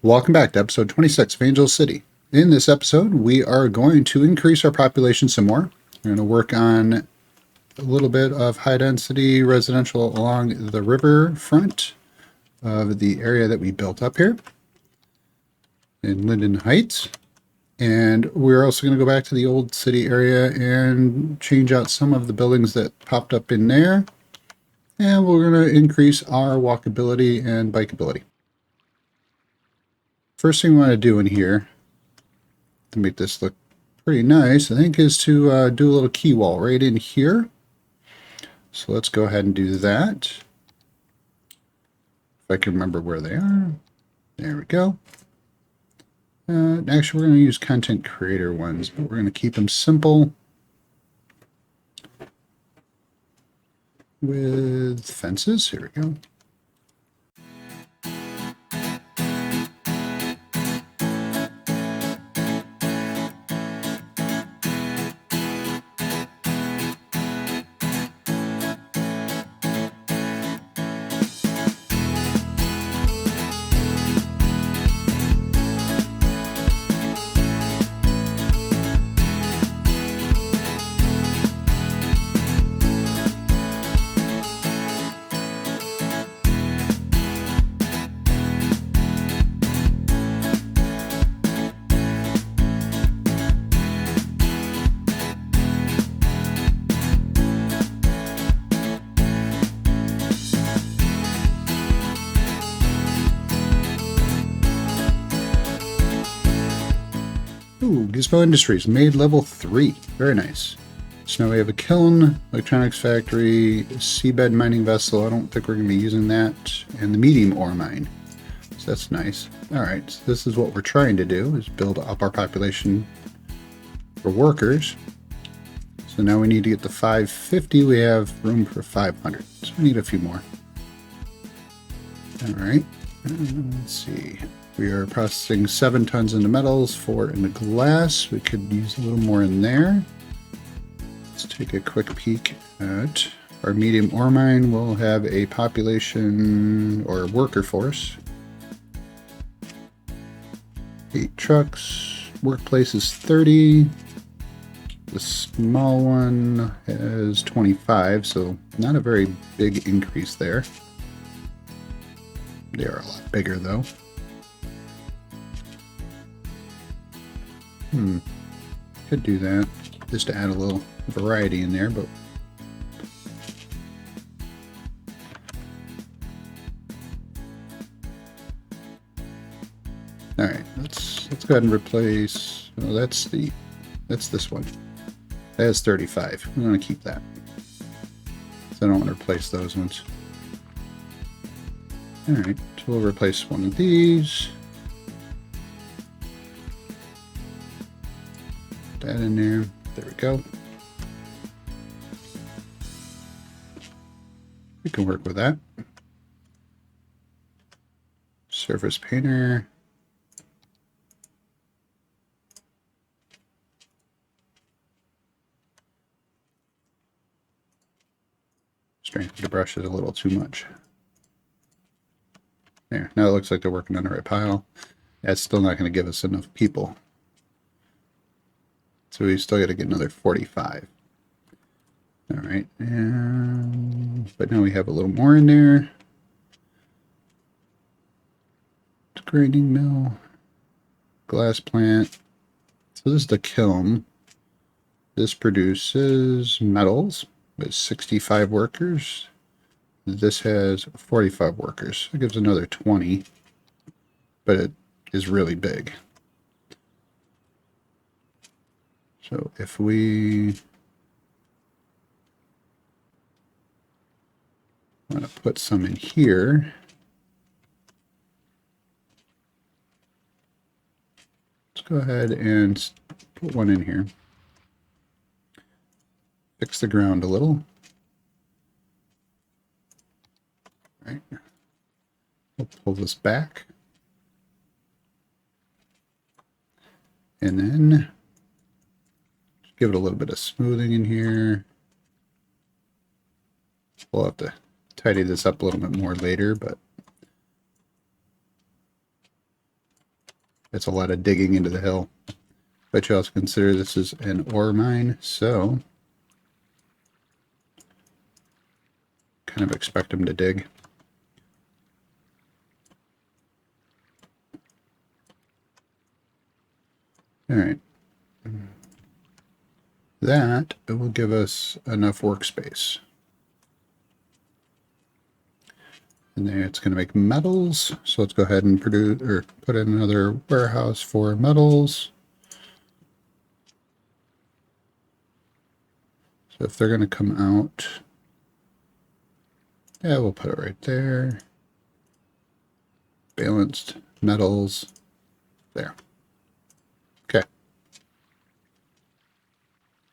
Welcome back to episode 26 of Angel City. In this episode, we are going to increase our population some more. We're going to work on a little bit of high density residential along the river front of the area that we built up here in Linden Heights. And we're also going to go back to the old city area and change out some of the buildings that popped up in there. And we're going to increase our walkability and bikeability. First thing we want to do in here to make this look pretty nice, I think, is to do a little key wall right in here. So let's go ahead and do that. If I can remember where they are. There we go. Actually, we're going to use content creator ones, but we're going to keep them simple with fences. Here we go. Ooh, Gizmo Industries, made level 3. Very nice. So now we have a kiln, electronics factory, seabed mining vessel. I don't think we're going to be using that. And the medium ore mine. So that's nice. Alright, so this is what we're trying to do, is build up our population for workers. So now we need to get to 550. We have room for 500. So we need a few more. Alright, let's see. We are processing 7 tons into metals, 4 into glass. We could use a little more in there. Let's take a quick peek at our medium ore mine. We'll have a population or worker force. 8 trucks. Workplace is 30. The small one has 25, so not a very big increase there. They are a lot bigger though. Could do that just to add a little variety in there, but all right, let's go ahead and replace. Oh, that's this one. That has 35. I'm going to keep that. So I don't want to replace those ones. All right, so we'll replace one of these. That in there. There we go. We can work with that. Surface painter. Strength of the brush is a little too much. There. Now it looks like they're working on the right pile. That's still not going to give us enough people. So we still got to get another 45. All right, but now we have a little more in there. Grinding mill, glass plant. So this is the kiln. This produces metals with 65 workers. This has 45 workers. It gives another 20, but it is really big. So if we want to put some in here, let's go ahead and put one in here. Fix the ground a little. All right. We'll pull this back. And then give it a little bit of smoothing in here. We'll have to tidy this up a little bit more later, but It's a lot of digging into the hill. But you also consider this is an ore mine, so kind of expect them to dig. All right. That will give us enough workspace. And then it's going to make metals. So let's go ahead and produce or put in another warehouse for metals. So if they're going to come out, yeah, we'll put it right there. Balanced metals there. Okay.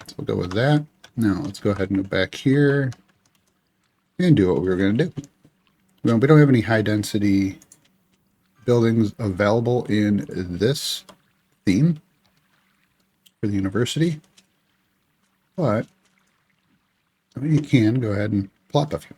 So we'll go with that. Now let's go ahead and go back here and do what we were going to do. Well, we don't have any high density buildings available in this theme for the university, but you can go ahead and plop a few.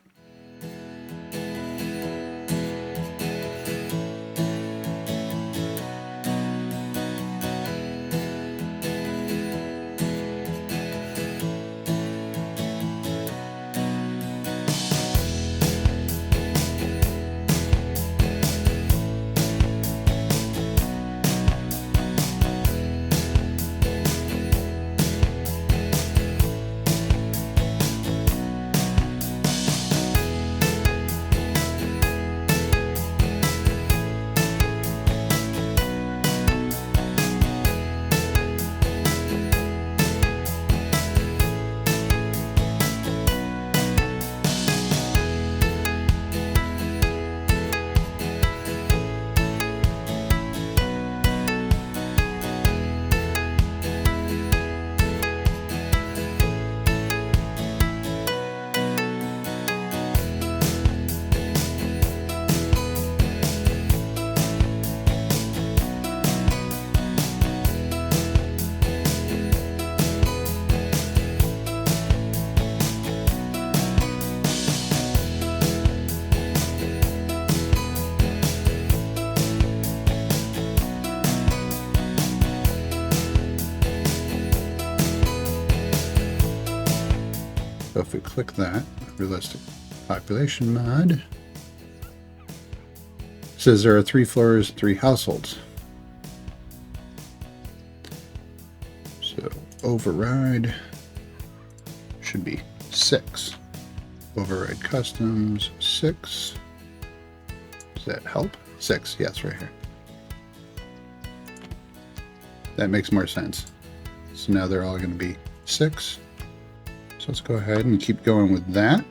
So if we click that, realistic population mod, it says there are 3 floors, 3 households. So override should be 6. Override customs 6. Does that help? 6, yes, right here. That makes more sense. So now they're all going to be 6. So let's go ahead and keep going with that.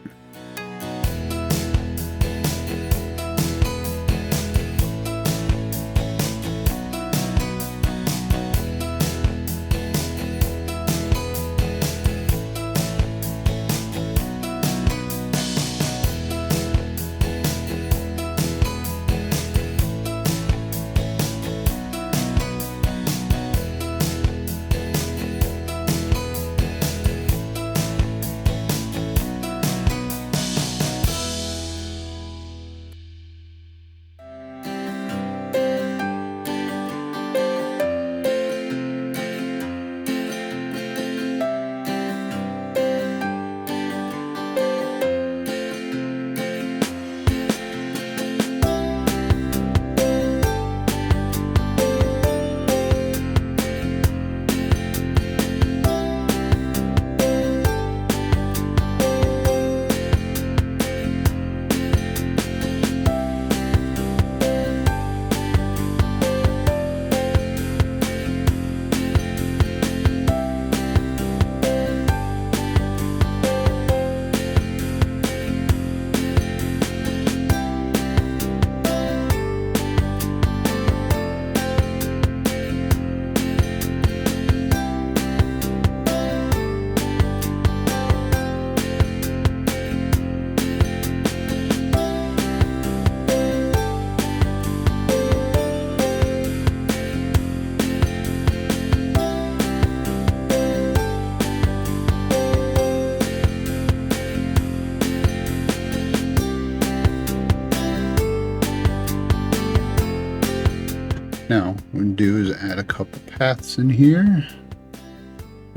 Now, what we can do is add a couple paths in here.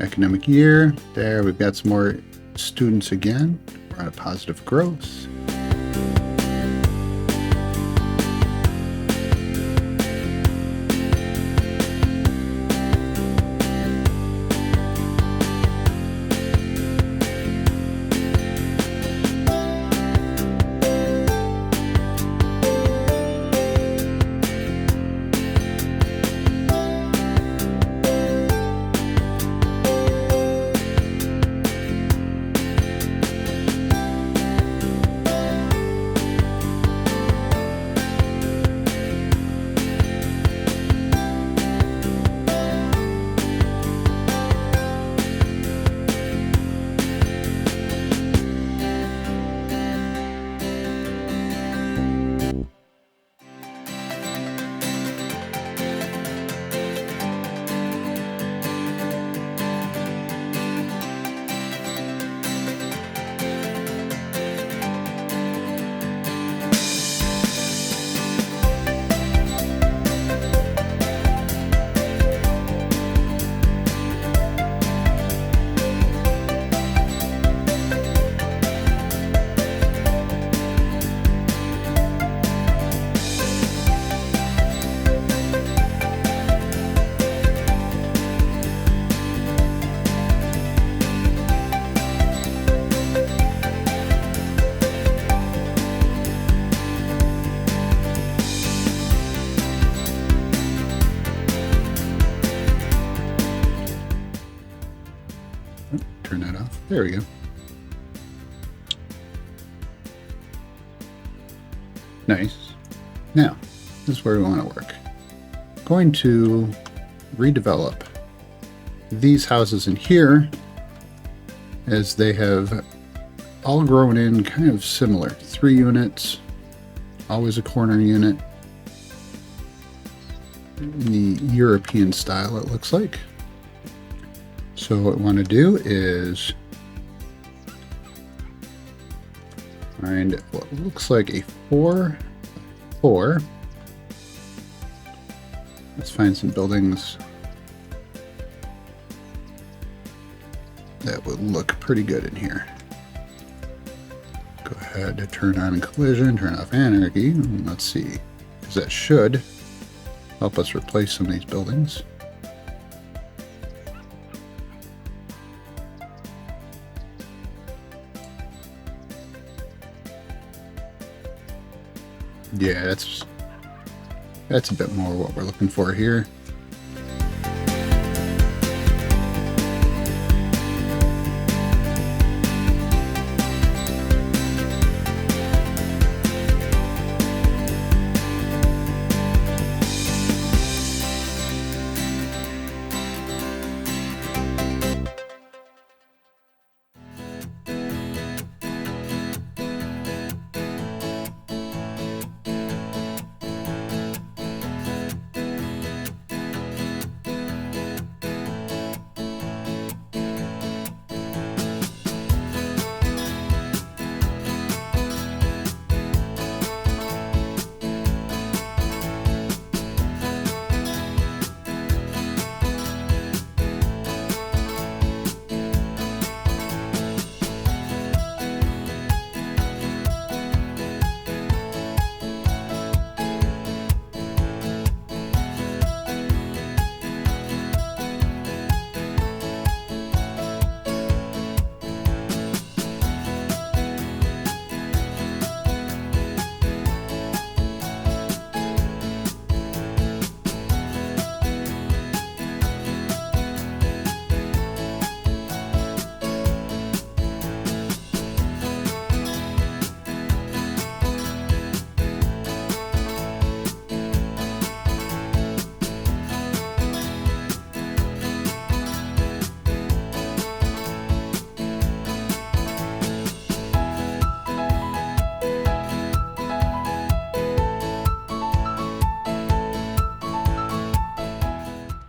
Academic year. There, we've got some more students again. We're at a positive growth. Turn that off. There we go. Nice. Now, this is where we want to work. Going to redevelop these houses in here, as they have all grown in kind of similar. 3 units, always a corner unit. In the European style, it looks like. So what we want to do is find what looks like a 4-4. Let's find some buildings that would look pretty good in here. Go ahead and turn on collision, turn off anarchy. Let's see, because that should help us replace some of these buildings. Yeah, that's a bit more what we're looking for here.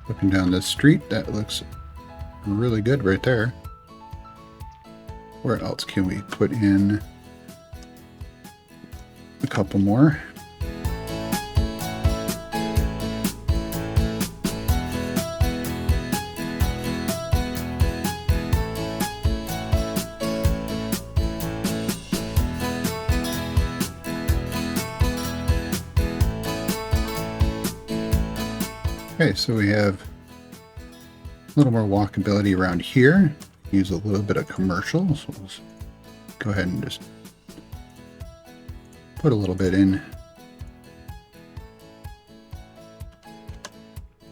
Looking down this street, that looks really good right there. Where else can we put in a couple more? Okay, so we have a little more walkability around here. Use a little bit of commercial, so we'll just go ahead and just put a little bit in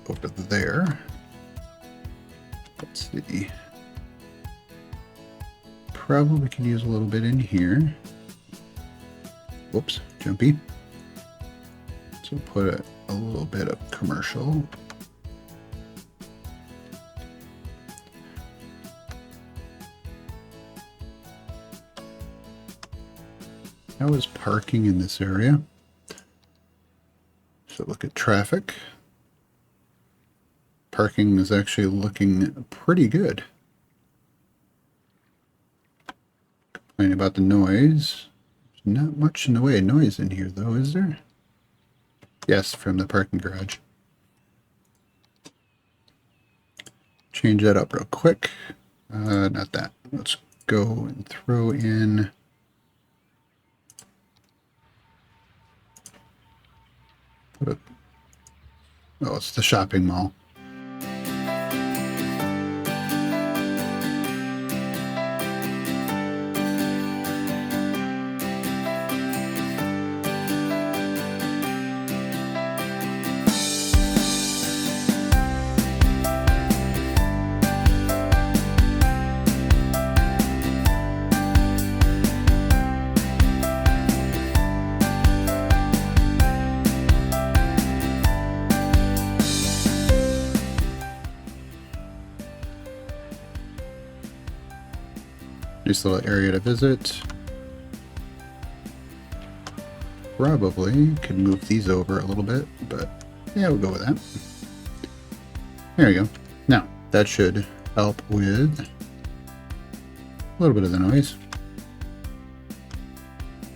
over there. Let's see. Probably could use a little bit in here. Whoops, jumpy. So put a little bit of commercial. How is parking in this area? So look at traffic. Parking is actually looking pretty good. Complain about the noise. There's not much in the way of noise in here though, is there? Yes, from the parking garage. Change that up real quick. Not that. Let's go and throw in oh, it's the shopping mall. Nice little area to visit. Probably could move these over a little bit, but yeah, we'll go with that. There we go. Now, that should help with a little bit of the noise.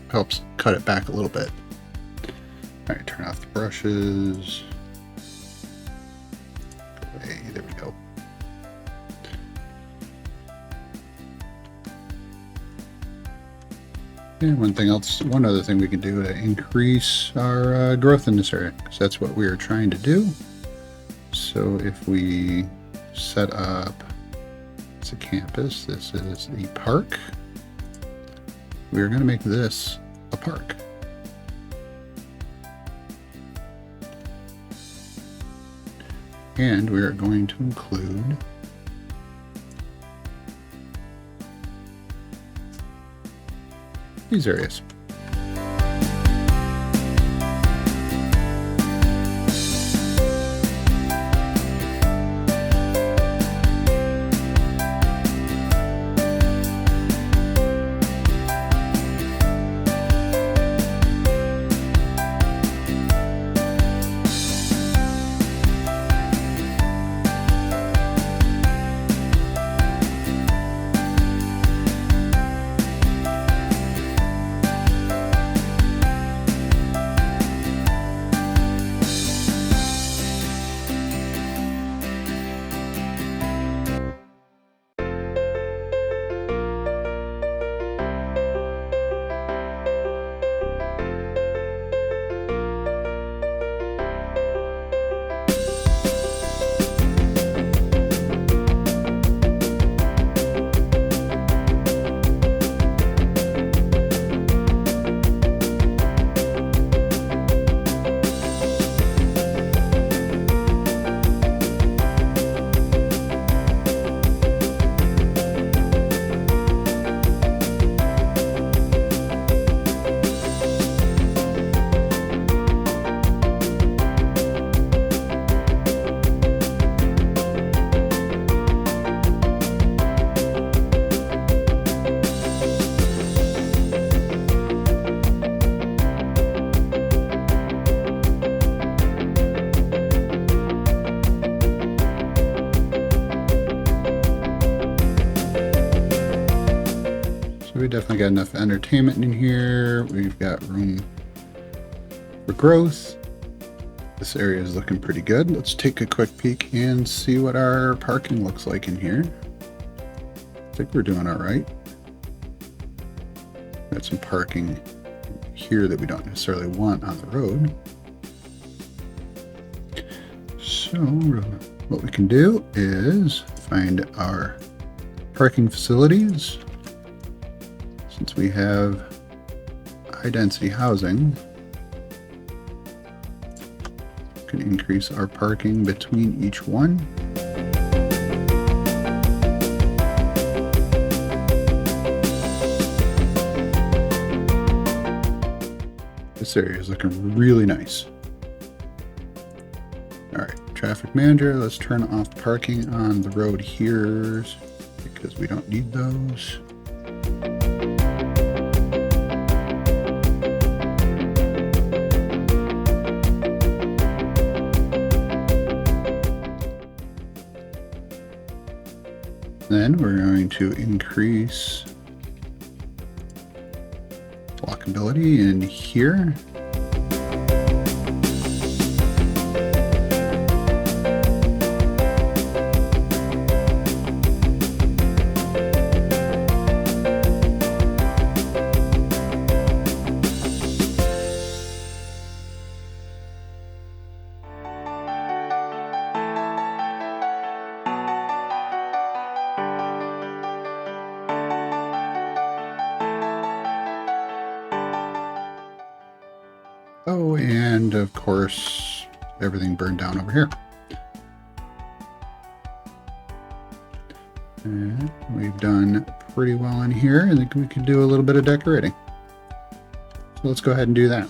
Helps cut it back a little bit. All right, turn off the brushes. Okay, there we go. And one other thing we can do to increase our growth in this area, because that's what we are trying to do. So if we set up, it's a campus, this is the park. We're going to make this a park. And we are going to include these areas. We definitely got enough entertainment in here. We've got room for growth. This area is looking pretty good. Let's take a quick peek and see what our parking looks like in here. I think we're doing all right. Got some parking here that we don't necessarily want on the road. So So what we can do is find our parking facilities. Since we have high density housing, we can increase our parking between each one. This area is looking really nice. All right, traffic manager, let's turn off parking on the road here because we don't need those. Then we're going to increase walkability in here. Oh, and of course, everything burned down over here. And we've done pretty well in here. I think we could do a little bit of decorating. So let's go ahead and do that.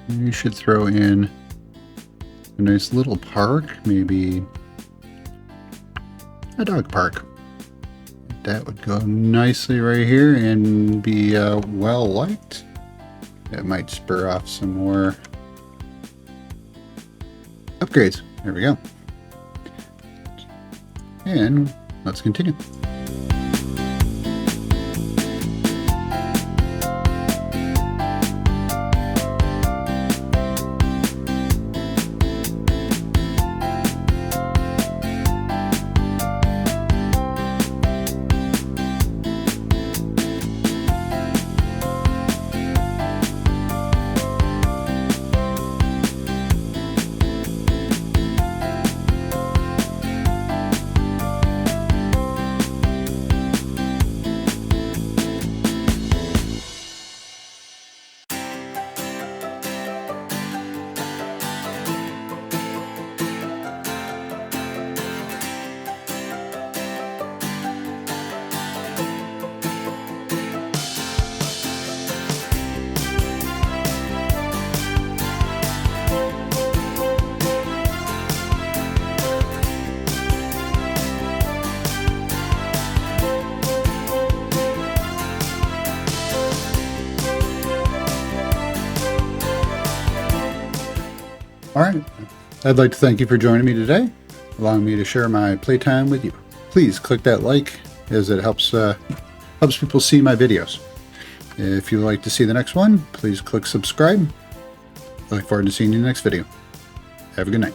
You should throw in a nice little park, maybe, a dog park. That would go nicely right here and be well liked. That might spur off some more upgrades. There we go. And let's continue. All right. I'd like to thank you for joining me today, allowing me to share my playtime with you. Please click that like, as it helps people see my videos. If you'd like to see the next one, please click subscribe. I look forward to seeing you in the next video. Have a good night.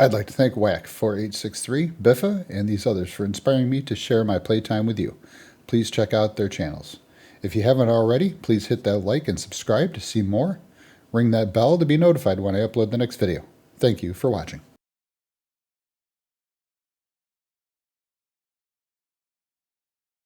I'd like to thank Whack4863, Biffa, and these others for inspiring me to share my playtime with you. Please check out their channels. If you haven't already, please hit that like and subscribe to see more. Ring that bell to be notified when I upload the next video. Thank you for watching.